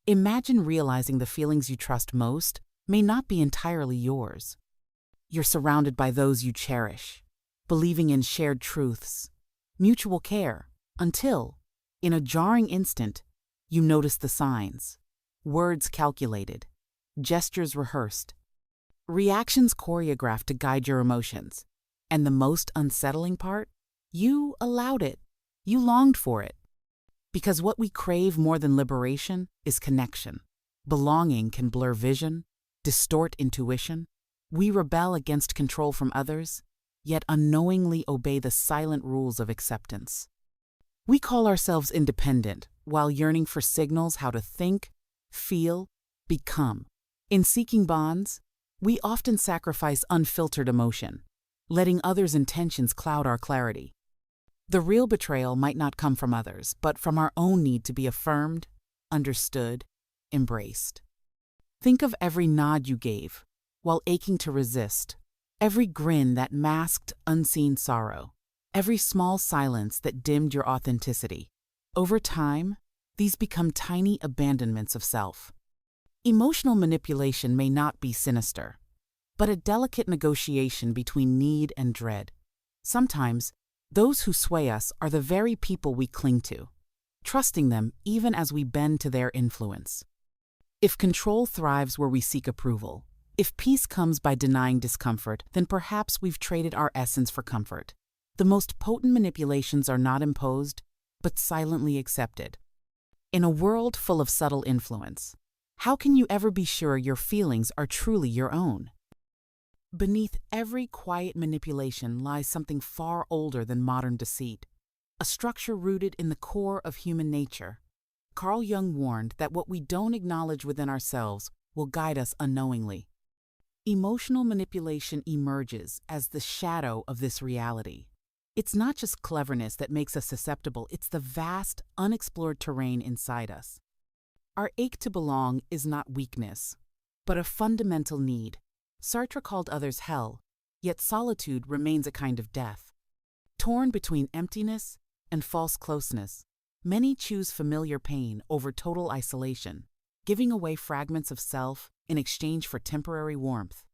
Imagine realizing the feelings you trust most may not be entirely yours. You're surrounded by those you cherish, believing in shared truths, mutual care, until, in a jarring instant, you notice the signs. Words calculated, gestures rehearsed, reactions choreographed to guide your emotions. And the most unsettling part? You allowed it. You longed for it. Because what we crave more than liberation is connection. Belonging can blur vision, distort intuition. We rebel against control from others, yet unknowingly obey the silent rules of acceptance. We call ourselves independent while yearning for signals how to think, feel, become. In seeking bonds, we often sacrifice unfiltered emotion, letting others' intentions cloud our clarity. The real betrayal might not come from others, but from our own need to be affirmed, understood, embraced. Think of every nod you gave, while aching to resist, every grin that masked unseen sorrow, every small silence that dimmed your authenticity. Over time, these become tiny abandonments of self. Emotional manipulation may not be sinister, but a delicate negotiation between need and dread. Sometimes, those who sway us are the very people we cling to, trusting them even as we bend to their influence. If control thrives where we seek approval, if peace comes by denying discomfort, then perhaps we've traded our essence for comfort. The most potent manipulations are not imposed, but silently accepted. In a world full of subtle influence, how can you ever be sure your feelings are truly your own? Beneath every quiet manipulation lies something far older than modern deceit, a structure rooted in the core of human nature. Carl Jung warned that what we don't acknowledge within ourselves will guide us unknowingly. Emotional manipulation emerges as the shadow of this reality. It's not just cleverness that makes us susceptible, it's the vast, unexplored terrain inside us. Our ache to belong is not weakness, but a fundamental need. Sartre called others hell, yet solitude remains a kind of death. Torn between emptiness and false closeness, many choose familiar pain over total isolation, giving away fragments of self in exchange for temporary warmth.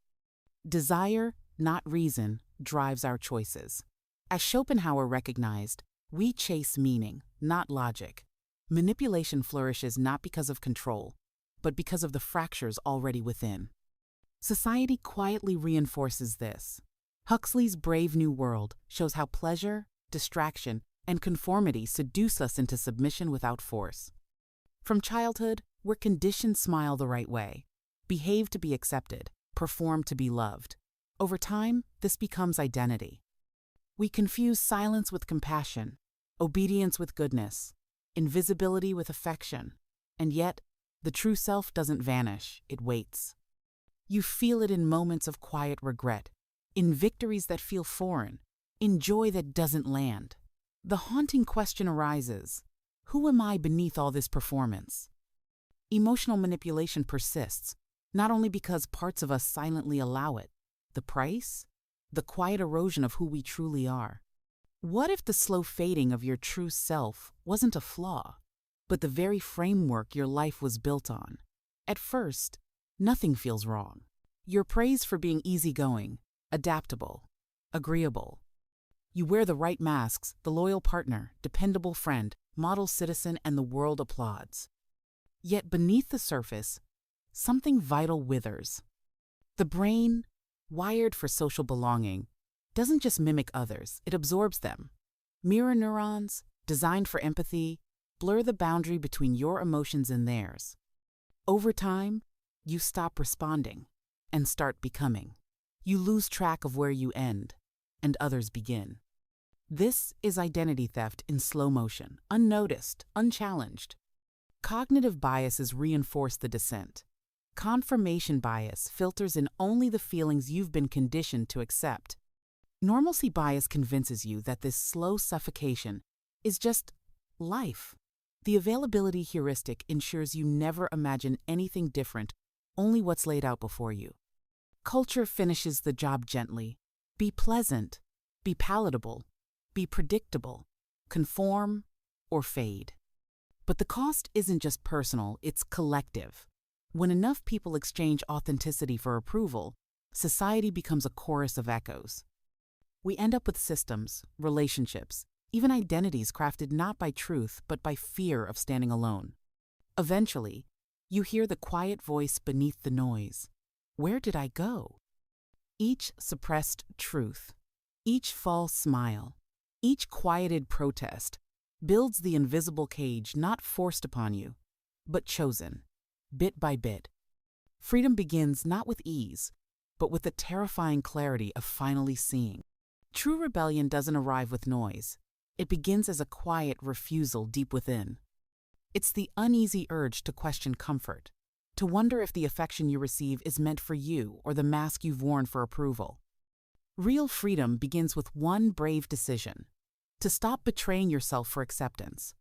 Desire, not reason, drives our choices. As Schopenhauer recognized, we chase meaning, not logic. Manipulation flourishes not because of control, but because of the fractures already within. Society quietly reinforces this. Huxley's Brave New World shows how pleasure, distraction, and conformity seduce us into submission without force. From childhood, we're conditioned to smile the right way, behave to be accepted, perform to be loved. Over time, this becomes identity. We confuse silence with compassion, obedience with goodness, invisibility with affection, and yet, the true self doesn't vanish, it waits. You feel it in moments of quiet regret, in victories that feel foreign, in joy that doesn't land. The haunting question arises, who am I beneath all this performance? Emotional manipulation persists, not only because parts of us silently allow it. The price? The quiet erosion of who we truly are. What if the slow fading of your true self wasn't a flaw, but the very framework your life was built on? At first, nothing feels wrong. You're praised for being easygoing, adaptable, agreeable. You wear the right masks, the loyal partner, dependable friend, model citizen, and the world applauds. Yet beneath the surface, something vital withers. The brain, wired for social belonging, doesn't just mimic others, it absorbs them. Mirror neurons, designed for empathy, blur the boundary between your emotions and theirs. Over time, you stop responding and start becoming. You lose track of where you end and others begin. This is identity theft in slow motion, unnoticed, unchallenged. Cognitive biases reinforce the descent. Confirmation bias filters in only the feelings you've been conditioned to accept. Normalcy bias convinces you that this slow suffocation is just life. The availability heuristic ensures you never imagine anything different, only what's laid out before you. Culture finishes the job gently. Be pleasant, be palatable, be predictable, conform, or fade. But the cost isn't just personal, it's collective. When enough people exchange authenticity for approval, society becomes a chorus of echoes. We end up with systems, relationships, even identities crafted not by truth but by fear of standing alone. Eventually, you hear the quiet voice beneath the noise. Where did I go? Each suppressed truth, each false smile, each quieted protest builds the invisible cage not forced upon you, but chosen, bit by bit. Freedom begins not with ease, but with the terrifying clarity of finally seeing. True rebellion doesn't arrive with noise. It begins as a quiet refusal deep within. It's the uneasy urge to question comfort, to wonder if the affection you receive is meant for you or the mask you've worn for approval. Real freedom begins with one brave decision: to stop betraying yourself for acceptance.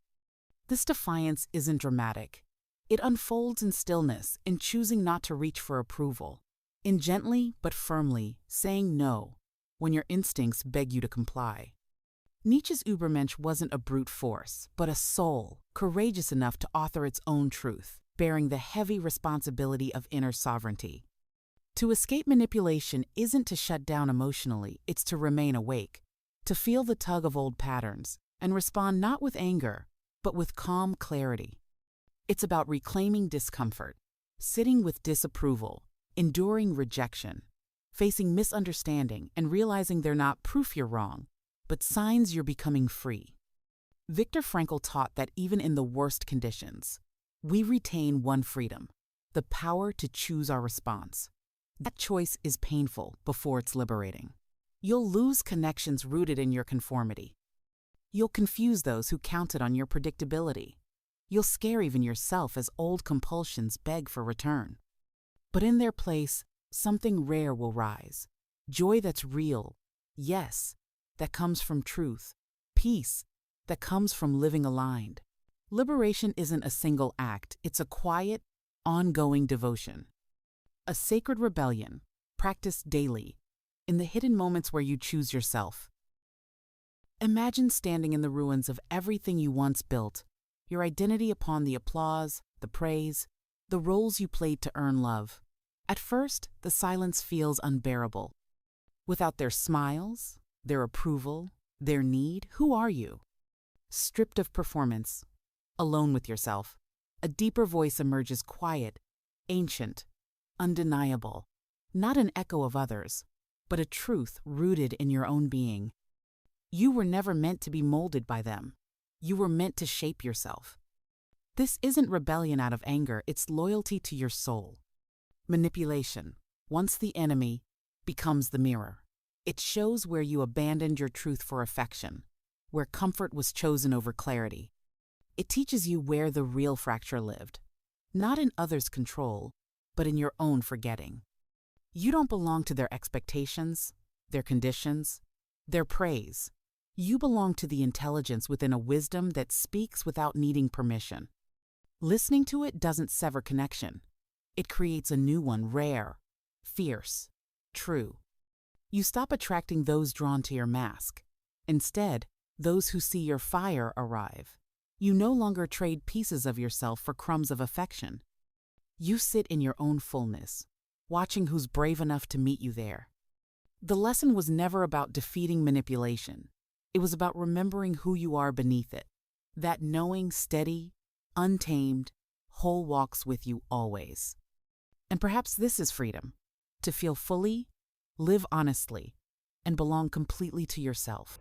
This defiance isn't dramatic. It unfolds in stillness, in choosing not to reach for approval, in gently but firmly saying no when your instincts beg you to comply. Nietzsche's Übermensch wasn't a brute force, but a soul, courageous enough to author its own truth, bearing the heavy responsibility of inner sovereignty. To escape manipulation isn't to shut down emotionally, it's to remain awake, to feel the tug of old patterns, and respond not with anger, but with calm clarity. It's about reclaiming discomfort, sitting with disapproval, enduring rejection, facing misunderstanding, and realizing they're not proof you're wrong, but signs you're becoming free. Viktor Frankl taught that even in the worst conditions, we retain one freedom: the power to choose our response. That choice is painful before it's liberating. You'll lose connections rooted in your conformity. You'll confuse those who counted on your predictability. You'll scare even yourself as old compulsions beg for return. But in their place, something rare will rise. Joy that's real, yes, that comes from truth. Peace that comes from living aligned. Liberation isn't a single act, it's a quiet, ongoing devotion. A sacred rebellion, practiced daily, in the hidden moments where you choose yourself. Imagine standing in the ruins of everything you once built, your identity upon the applause, the praise, the roles you played to earn love. At first, the silence feels unbearable. Without their smiles, their approval, their need, who are you? Stripped of performance, alone with yourself, a deeper voice emerges, quiet, ancient, undeniable, not an echo of others, but a truth rooted in your own being. You were never meant to be molded by them. You were meant to shape yourself. This isn't rebellion out of anger, it's loyalty to your soul. Manipulation, once the enemy, becomes the mirror. It shows where you abandoned your truth for affection, where comfort was chosen over clarity. It teaches you where the real fracture lived, not in others' control, but in your own forgetting. You don't belong to their expectations, their conditions, their praise. You belong to the intelligence within a wisdom that speaks without needing permission. Listening to it doesn't sever connection. It creates a new one, rare, fierce, true. You stop attracting those drawn to your mask. Instead, those who see your fire arrive. You no longer trade pieces of yourself for crumbs of affection. You sit in your own fullness, watching who's brave enough to meet you there. The lesson was never about defeating manipulation. It was about remembering who you are beneath it. That knowing, steady, untamed, whole walks with you always. And perhaps this is freedom: to feel fully, live honestly, and belong completely to yourself.